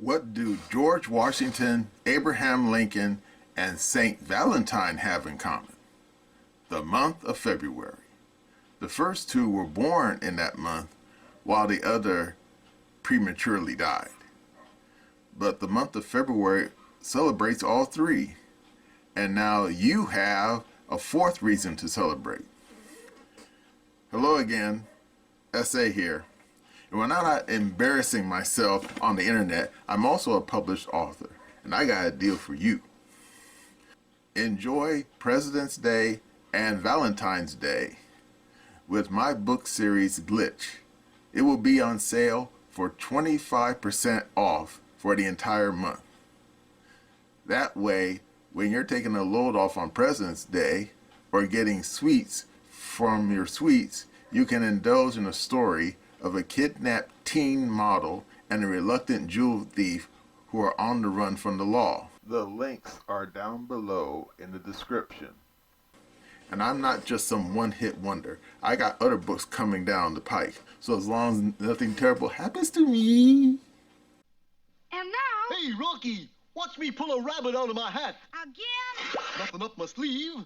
What do George Washington, Abraham Lincoln, and Saint Valentine have in common? The month of February. The first two were born in that month, while the other prematurely died. But the month of February celebrates all three, and now you have a fourth reason to celebrate. Hello again, SA here. And when I'm not embarrassing myself on the internet, I'm also a published author, and I got a deal for you. Enjoy President's Day and Valentine's Day with my book series Glitch. It will be on sale for 25% off for the entire month. That way, when you're taking a load off on President's Day or getting sweets from your sweets, you can indulge in a story of a kidnapped teen model and a reluctant jewel thief who are on the run from the law. The links are down below in the description. And I'm not just some one-hit wonder. I got other books coming down the pike. So as long as nothing terrible happens to me. And now... Hey, Rocky! Watch me pull a rabbit out of my hat. Again? Nothing up my sleeve.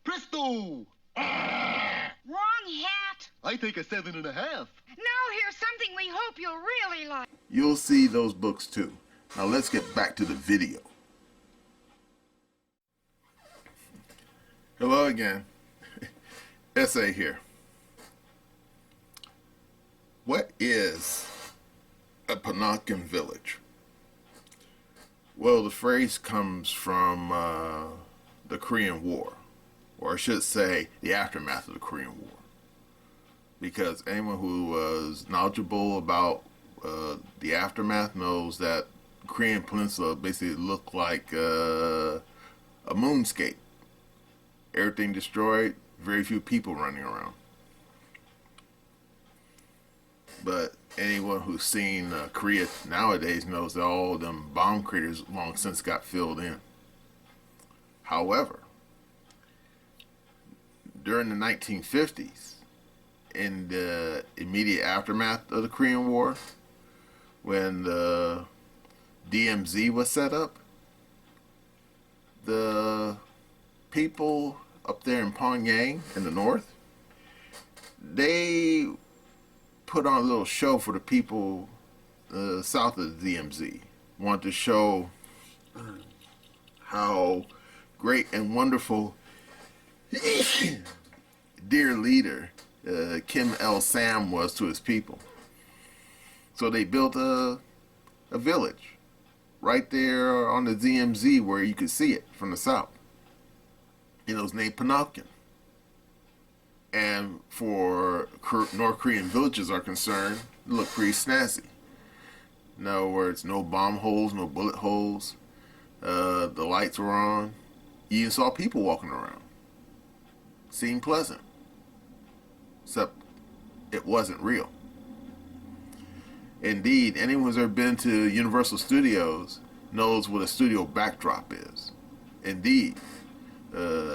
Presto! Wrong hat. I take a 7.5. Now here's something we hope you'll really like. You'll see those books too. Now let's get back to the video. Hello again. SA here. What is a Potemkin village? Well, the phrase comes from the Korean War, or I should say the aftermath of the Korean War. Because anyone who was knowledgeable about the aftermath knows that the Korean Peninsula basically looked like a moonscape. Everything destroyed, very few people running around. But anyone who's seen Korea nowadays knows that all them bomb craters long since got filled in. However, during the 1950s, in the immediate aftermath of the Korean War, when the DMZ was set up, the people up there in Pyongyang in the north, they put on a little show for the people south of the DMZ. Want to show how great and wonderful dear leader Kim Il-sung was to his people. So they built a village right there on the DMZ where you could see it from the south. And it was named Potemkin. And for North Korean villages are concerned, it looked pretty snazzy. In other words, no bomb holes, no bullet holes. The lights were on. You even saw people walking around. Seemed pleasant. Except it wasn't real. Indeed, anyone who's ever been to Universal Studios knows what a studio backdrop is. Indeed,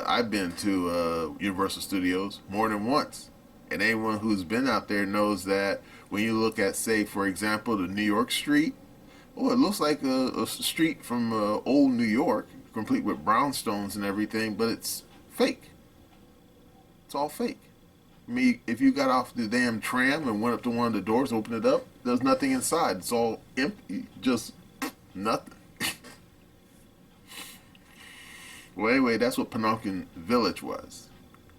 I've been to Universal Studios more than once. And anyone who's been out there knows that when you look at, say, for example, the New York street, oh, it looks like a street from old New York, complete with brownstones and everything, but it's fake. It's all fake. I mean, if you got off the damn tram and went up to one of the doors, opened it up, there's nothing inside. It's all empty, just nothing. Well, anyway, that's what Potemkin Village was.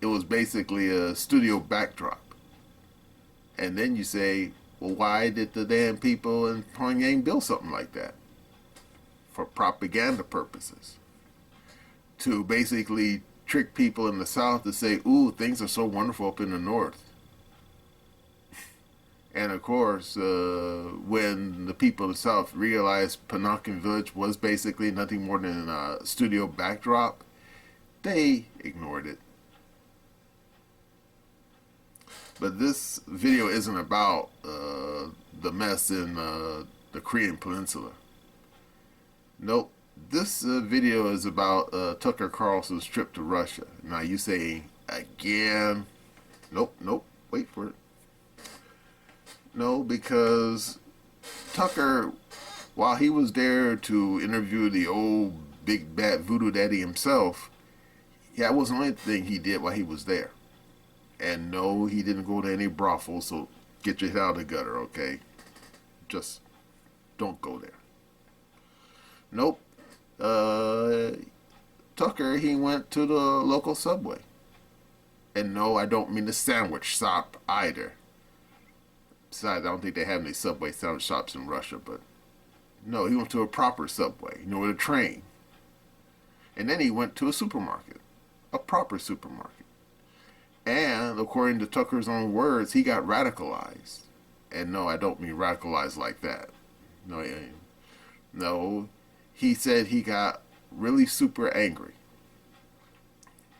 It was basically a studio backdrop. And then you say, well, why did the damn people in Pyongyang build something like that? For propaganda purposes. To basically trick people in the south to say, ooh, things are so wonderful up in the north. And of course, when the people of the south realized Potemkin Village was basically nothing more than a studio backdrop, they ignored it. But this video isn't about the mess in the Korean Peninsula. Nope. This video is about Tucker Carlson's trip to Russia. Now you say, again? Nope, wait for it. No, because Tucker while he was there to interview the old big bad voodoo daddy himself, that wasn't the only thing he did while he was there. And no, he didn't go to any brothels, so get your head out of the gutter, okay? Just don't go there. Nope. Tucker, he went to the local Subway. And no, I don't mean the sandwich shop either. Besides, I don't think they have any Subway sandwich shops in Russia, but no, he went to a proper Subway, with a train. And then he went to a supermarket, a proper supermarket. And according to Tucker's own words, he got radicalized. And no, I don't mean radicalized like that. No, he said he got really super angry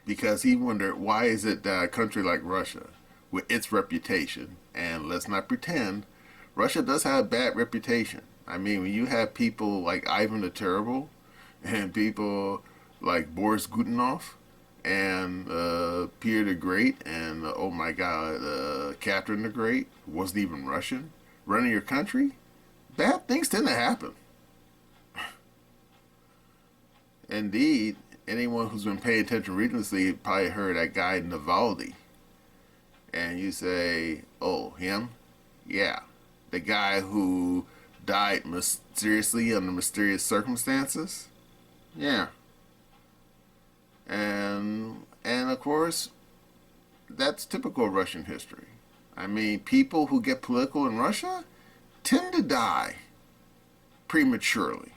because he wondered, why is it that a country like Russia, with its reputation, and let's not pretend, Russia does have a bad reputation. I mean, when you have people like Ivan the Terrible and people like Boris Godunov and Peter the Great and, oh my God, Catherine the Great, wasn't even Russian, running your country, bad things tend to happen. Indeed, anyone who's been paying attention recently probably heard that guy Navalny. And you say, oh, him? Yeah. The guy who died mysteriously under mysterious circumstances? Yeah. And of course, that's typical Russian history. I mean, people who get political in Russia tend to die prematurely.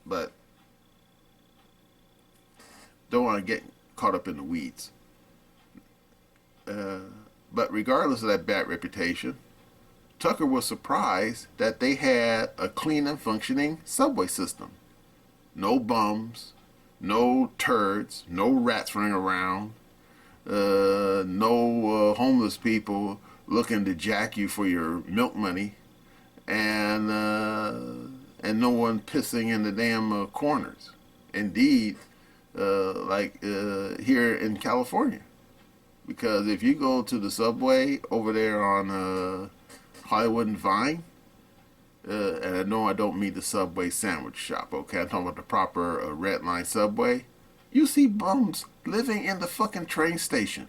But don't want to get caught up in the weeds. But regardless of that bad reputation, Tucker was surprised that they had a clean and functioning subway system. No bums, no turds, no rats running around, no homeless people looking to jack you for your milk money, and no one pissing in the damn corners. Indeed, like here in California. Because if you go to the subway over there on Hollywood and Vine, and no, I don't mean the Subway sandwich shop, okay? I'm talking about the proper red line subway. You see bums living in the fucking train station.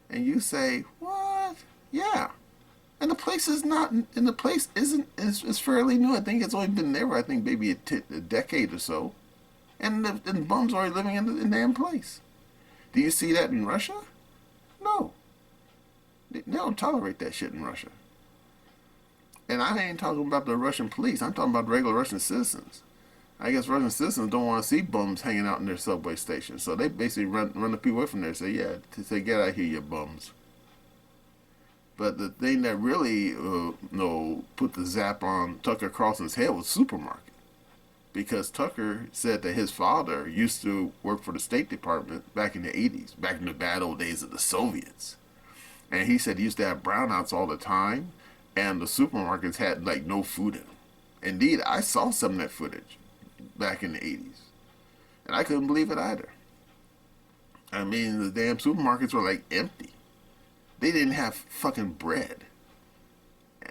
And you say, what? Yeah. And the place is not, and the place is fairly new. I think it's only been there, I think, maybe a decade or so. And the bums are living in the damn place. Do you see that in Russia? No. They don't tolerate that shit in Russia. And I ain't talking about the Russian police. I'm talking about regular Russian citizens. I guess Russian citizens don't want to see bums hanging out in their subway stations. So they basically run the people away from there and say, yeah, to get out of here, you bums. But the thing that really put the zap on Tucker Carlson's head was supermarket. Because Tucker said that his father used to work for the State Department back in the 80s, back in the bad old days of the Soviets. And he said he used to have brownouts all the time, and the supermarkets had like no food in them. Indeed, I saw some of that footage back in the 80s. And I couldn't believe it either. I mean, the damn supermarkets were like empty. They didn't have fucking bread.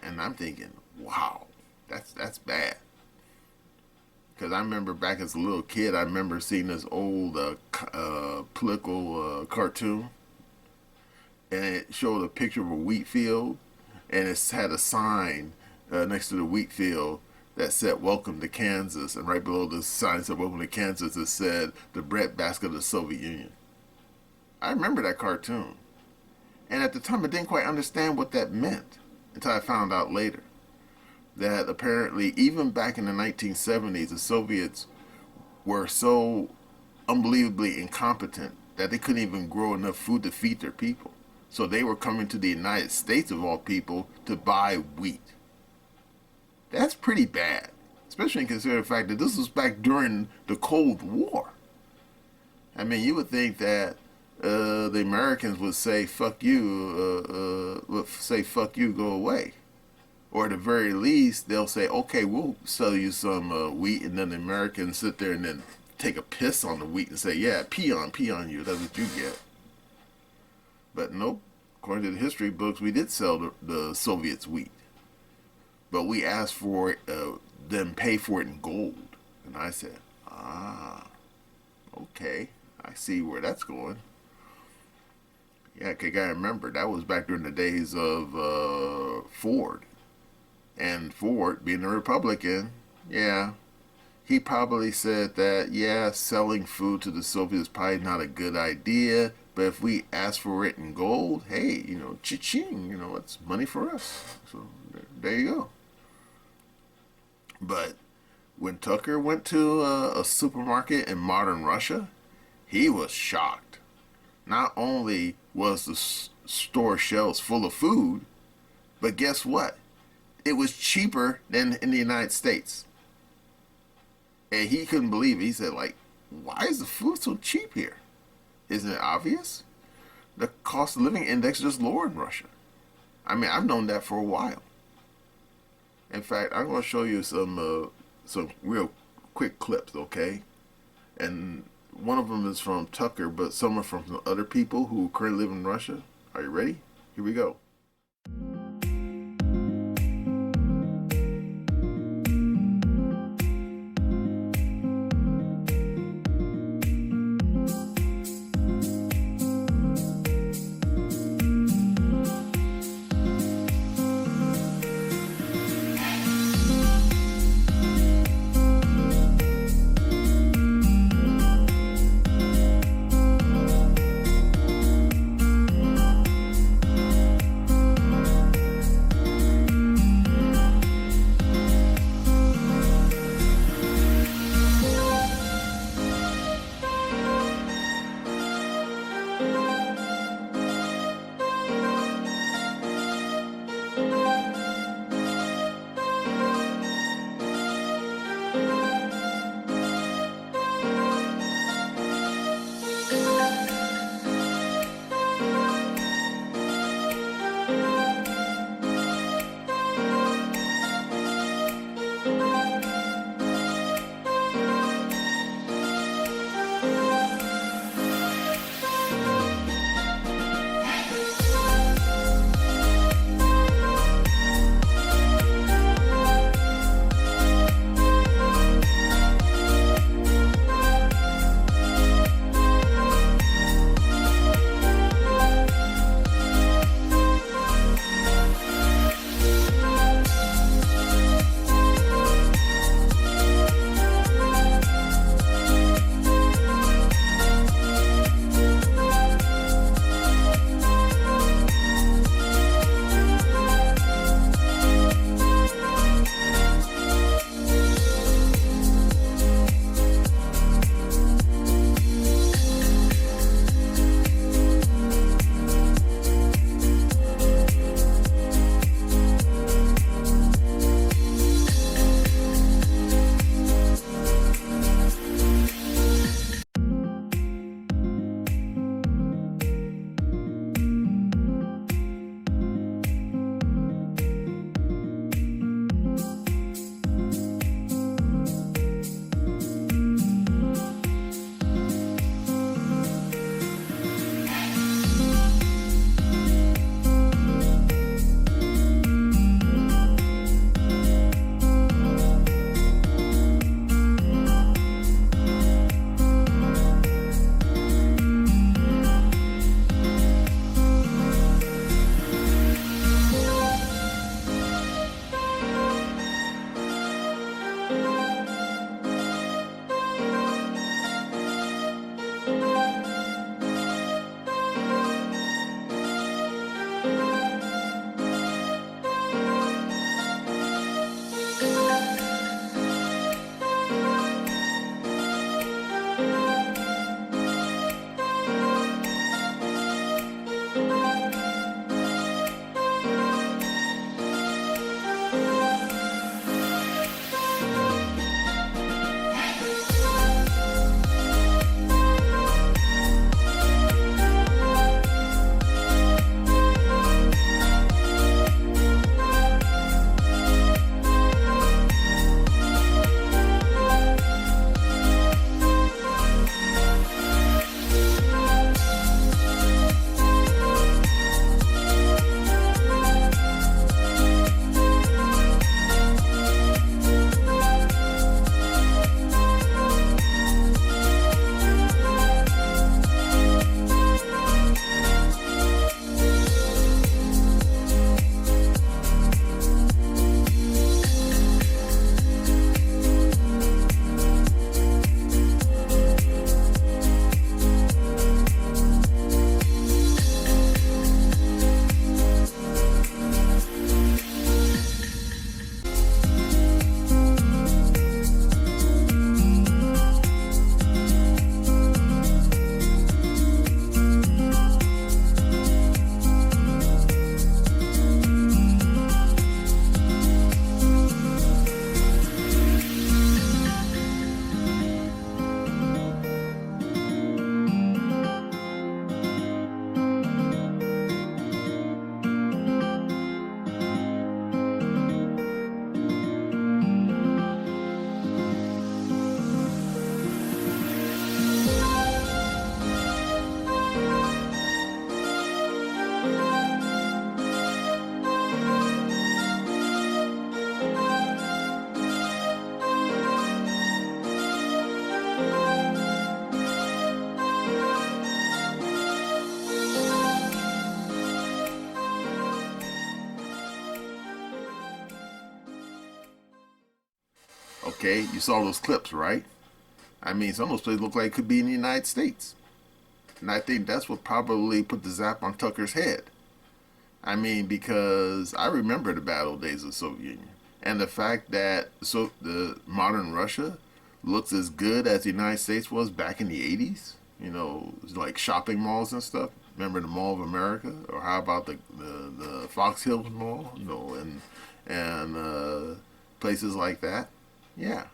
And I'm thinking, wow, that's bad. Because I remember back as a little kid, I remember seeing this old political cartoon. And it showed a picture of a wheat field. And it had a sign next to the wheat field that said, welcome to Kansas. And right below the sign said, welcome to Kansas, it said, the breadbasket of the Soviet Union. I remember that cartoon. And at the time, I didn't quite understand what that meant until I found out later. That apparently, even back in the 1970s, the Soviets were so unbelievably incompetent that they couldn't even grow enough food to feed their people. So they were coming to the United States, of all people, to buy wheat. That's pretty bad, especially considering the fact that this was back during the Cold War. I mean, you would think that the Americans would say, fuck you, go away. Or at the very least, they'll say, okay, we'll sell you some wheat, and then the Americans sit there and then take a piss on the wheat and say, yeah, pee on you, that's what you get. But nope, according to the history books, we did sell the Soviets wheat. but we asked for it, them pay for it in gold. And I said, okay, I see where that's going. Yeah, I gotta remember, that was back during the days of Ford. And Ford, being a Republican, yeah, he probably said that, yeah, selling food to the Soviets is probably not a good idea, but if we ask for it in gold, hey, cha-ching, it's money for us. So there you go. But when Tucker went to a supermarket in modern Russia, he was shocked. Not only was the store shelves full of food, but guess what? It was cheaper than in the United States. And he couldn't believe it. He said, why is the food so cheap here? Isn't it obvious? The cost of living index is just lower in Russia. I mean, I've known that for a while. In fact, I'm going to show you some real quick clips, okay? And one of them is from Tucker, but some are from some other people who currently live in Russia. Are you ready? Here we go. Okay, you saw those clips, right? I mean, some of those places look like it could be in the United States. And I think that's what probably put the zap on Tucker's head. I mean, because I remember the bad old days of the Soviet Union. And the fact that the modern Russia looks as good as the United States was back in the 80s, you know, like shopping malls and stuff. Remember the Mall of America? Or how about the Fox Hills Mall, you know, and places like that? Yeah.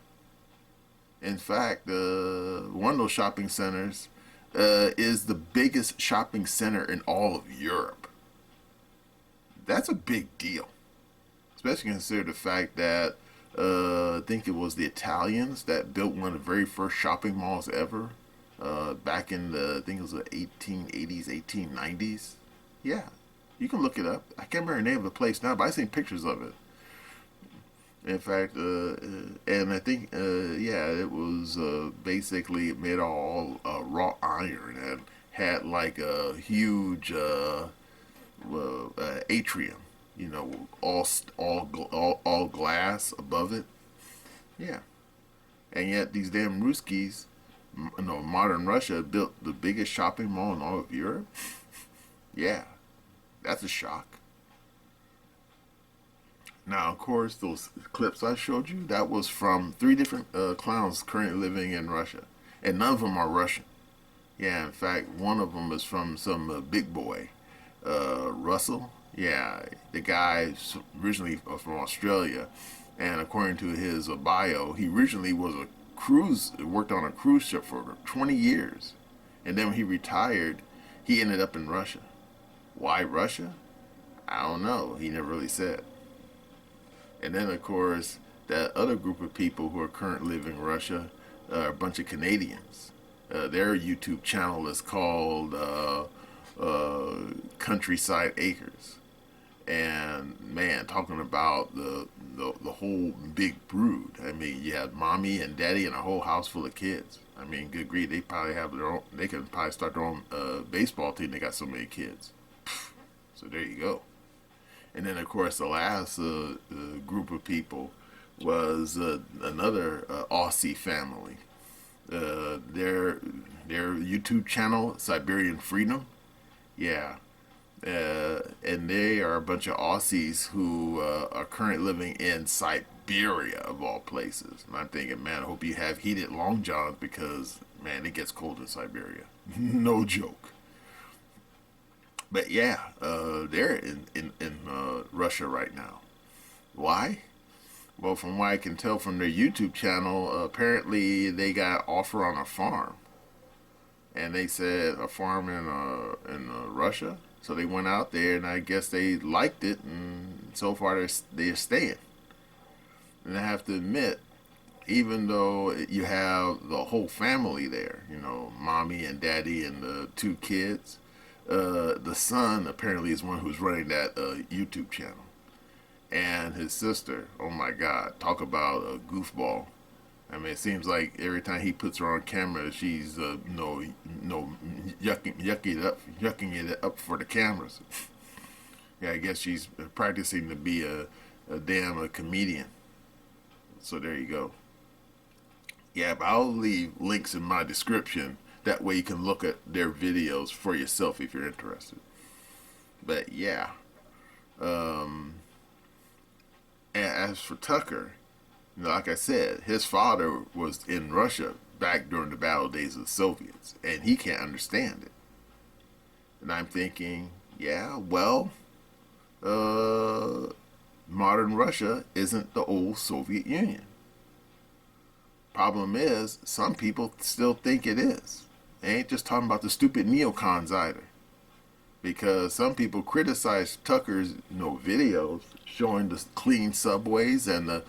In fact, one of those shopping centers is the biggest shopping center in all of Europe. That's a big deal, especially consider the fact that I think it was the Italians that built one of the very first shopping malls ever back in the, I think it was the 1880s, 1890s. Yeah, you can look it up. I can't remember the name of the place now, but I've seen pictures of it. In fact, and I think, yeah, it was basically made all raw iron and had like a huge atrium, you know, all glass above it. Yeah, and yet these damn Ruskies, you know, modern Russia built the biggest shopping mall in all of Europe. Yeah, that's a shock. Now, of course, those clips I showed you, that was from 3 different clowns currently living in Russia. And none of them are Russian. Yeah, in fact, one of them is from some big boy, Russell. Yeah, the guy originally from Australia. And according to his bio, he originally was worked on a cruise ship for 20 years. And then when he retired, he ended up in Russia. Why Russia? I don't know. He never really said. And then, of course, that other group of people who are currently living in Russia are a bunch of Canadians. Their YouTube channel is called Countryside Acres. And, man, talking about the whole big brood. I mean, you have mommy and daddy and a whole house full of kids. I mean, good grief, they probably have their own, they can probably start their own baseball team. They got so many kids. So there you go. And then, of course, the last group of people was another Aussie family. Their YouTube channel, Siberian Freedom. Yeah. And they are a bunch of Aussies who are currently living in Siberia, of all places. And I'm thinking, man, I hope you have heated long johns because, man, it gets cold in Siberia. No joke. But yeah, they're in Russia right now. Why? Well, from what I can tell from their YouTube channel, apparently they got an offer on a farm, and they said a farm in Russia. So they went out there, and I guess they liked it, and so far they're staying. And I have to admit, even though you have the whole family there, you know, mommy and daddy and the 2 kids. The son apparently is one who's running that YouTube channel, and his sister. Oh my God! Talk about a goofball. I mean, it seems like every time he puts her on camera, she's yucking it up for the cameras. Yeah, I guess she's practicing to be a damn comedian. So there you go. Yeah, but I'll leave links in my description. That way you can look at their videos for yourself if you're interested. But yeah. And as for Tucker, you know, like I said, his father was in Russia back during the battle days of the Soviets. And he can't understand it. And I'm thinking, yeah, well, modern Russia isn't the old Soviet Union. Problem is, some people still think it is. I ain't just talking about the stupid neocons either. Because some people criticize Tucker's, videos showing the clean subways and the,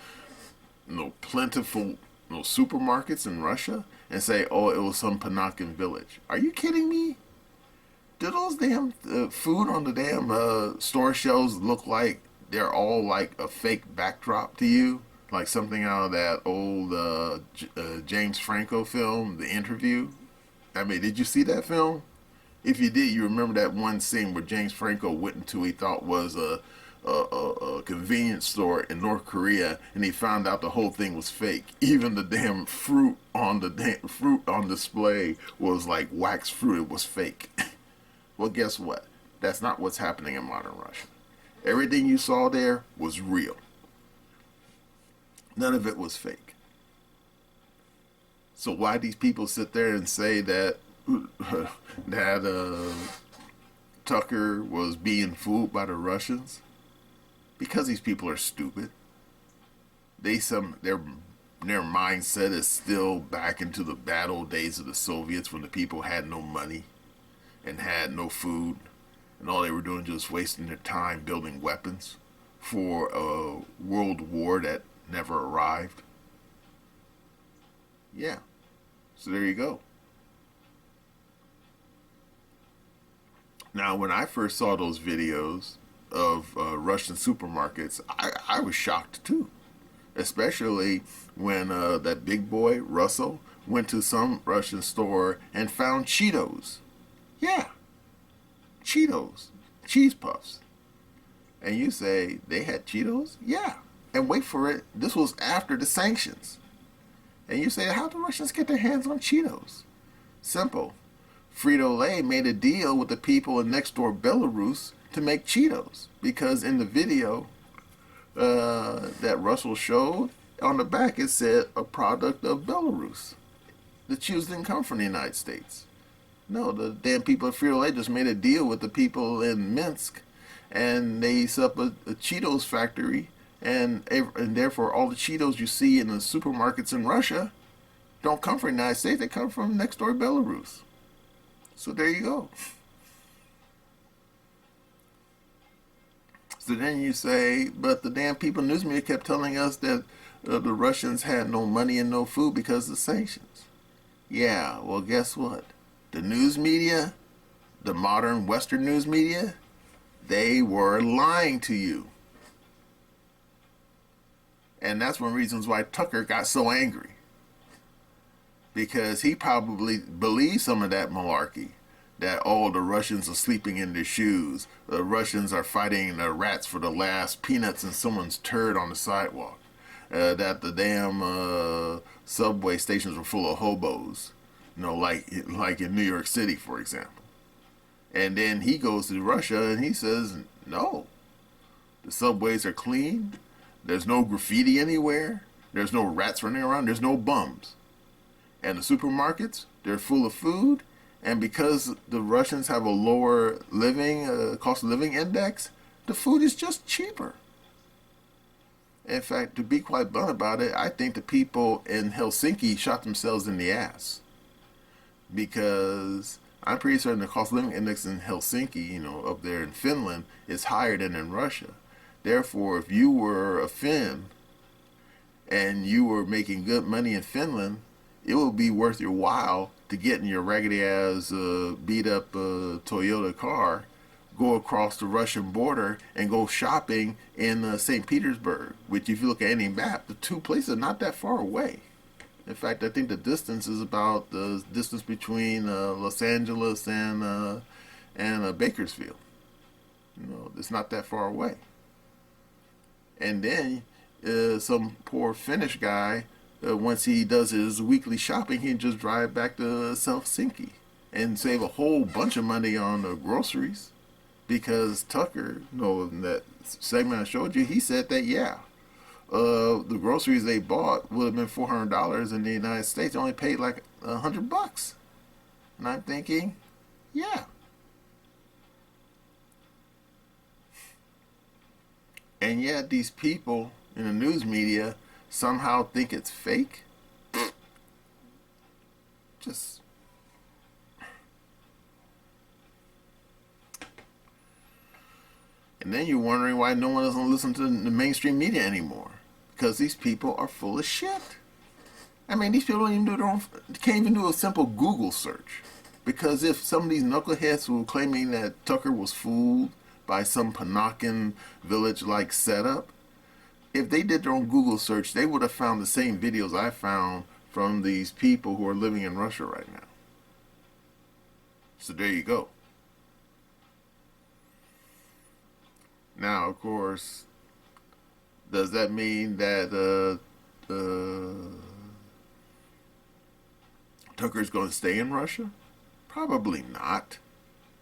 plentiful, supermarkets in Russia and say, oh, it was some Potemkin village. Are you kidding me? Do those damn food on the damn store shelves look like they're all like a fake backdrop to you? Like something out of that old James Franco film, The Interview? I mean, did you see that film? If you did, you remember that one scene where James Franco went into he thought was a a convenience store in North Korea, and he found out the whole thing was fake. Even the damn fruit on display was like wax fruit. It was fake. Well, guess what? That's not what's happening in modern Russia. Everything you saw there was real. None of it was fake. So why these people sit there and say that Tucker was being fooled by the Russians? Because these people are stupid. Their mindset is still back into the bad old days of the Soviets, when the people had no money and had no food, and all they were doing just wasting their time building weapons for a world war that never arrived. Yeah. So there you go. Now, when I first saw those videos of Russian supermarkets, I was shocked too. Especially when that big boy, Russell, went to some Russian store and found Cheetos. Yeah. Cheetos. Cheese puffs. And you say, they had Cheetos? Yeah. And wait for it, this was after the sanctions. And you say, how do Russians get their hands on Cheetos? Simple. Frito-Lay made a deal with the people in next door Belarus to make Cheetos. Because in the video that Russell showed, on the back it said a product of Belarus. The Cheetos didn't come from the United States. No, the damn people at Frito-Lay just made a deal with the people in Minsk, and they set up a Cheetos factory, and therefore all the Cheetos you see in the supermarkets in Russia don't come from the United States, they come from next door Belarus. So there you go. So then you say, but the damn people in news media kept telling us that the Russians had no money and no food because of the sanctions. Yeah, well, guess what? The news media, the modern Western news media, they were lying to you. And that's one of the reasons why Tucker got so angry. Because he probably believed some of that malarkey. That, oh, the Russians are sleeping in their shoes. The Russians are fighting the rats for the last peanuts in someone's turd on the sidewalk. That the damn subway stations were full of hobos. You know, like in New York City, for example. And then he goes to Russia and he says, no. The subways are clean. There's no graffiti anywhere. There's no rats running around. There's no bums. And the supermarkets, they're full of food. And because the Russians have a lower cost of living index, the food is just cheaper. In fact, to be quite blunt about it, I think the people in Helsinki shot themselves in the ass. Because I'm pretty certain the cost of living index in Helsinki, you know, up there in Finland, is higher than in Russia. Therefore, if you were a Finn and you were making good money in Finland, it would be worth your while to get in your raggedy ass beat up Toyota car, go across the Russian border and go shopping in St. Petersburg, which if you look at any map, the two places are not that far away. In fact, I think the distance is about the distance between Los Angeles and Bakersfield. You know, it's not that far away. And then some poor Finnish guy, once he does his weekly shopping, he can just drive back to Helsinki and save a whole bunch of money on groceries. Because Tucker, you know, in that segment I showed you, he said that, yeah, the groceries they bought would have been $400 in the United States. They only paid like $100. And I'm thinking, yeah. And yet these people in the news media somehow think it's fake. Just... And then you're wondering why no one doesn't listen to the mainstream media anymore. Because these people are full of shit. I mean, these people don't even do their own, can't even do a simple Google search. Because if some of these knuckleheads who were claiming that Tucker was fooled by some Potemkin village-like setup, if they did their own Google search, they would have found the same videos I found from these people who are living in Russia right now. So there you go. Now, of course, does that mean that Tucker's going to stay in Russia? Probably not,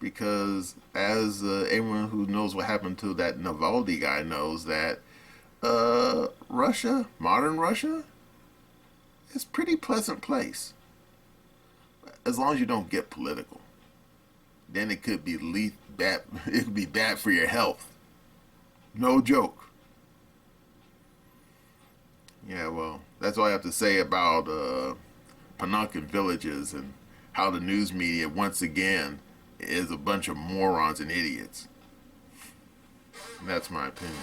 because as anyone who knows what happened to that Navalny guy knows, that Russia, modern Russia, is a pretty pleasant place, as long as you don't get political. Then it could be bad. It could be bad for your health. No joke. Yeah, well, that's all I have to say about Potemkin villages and how the news media, once again, is a bunch of morons and idiots. And that's my opinion.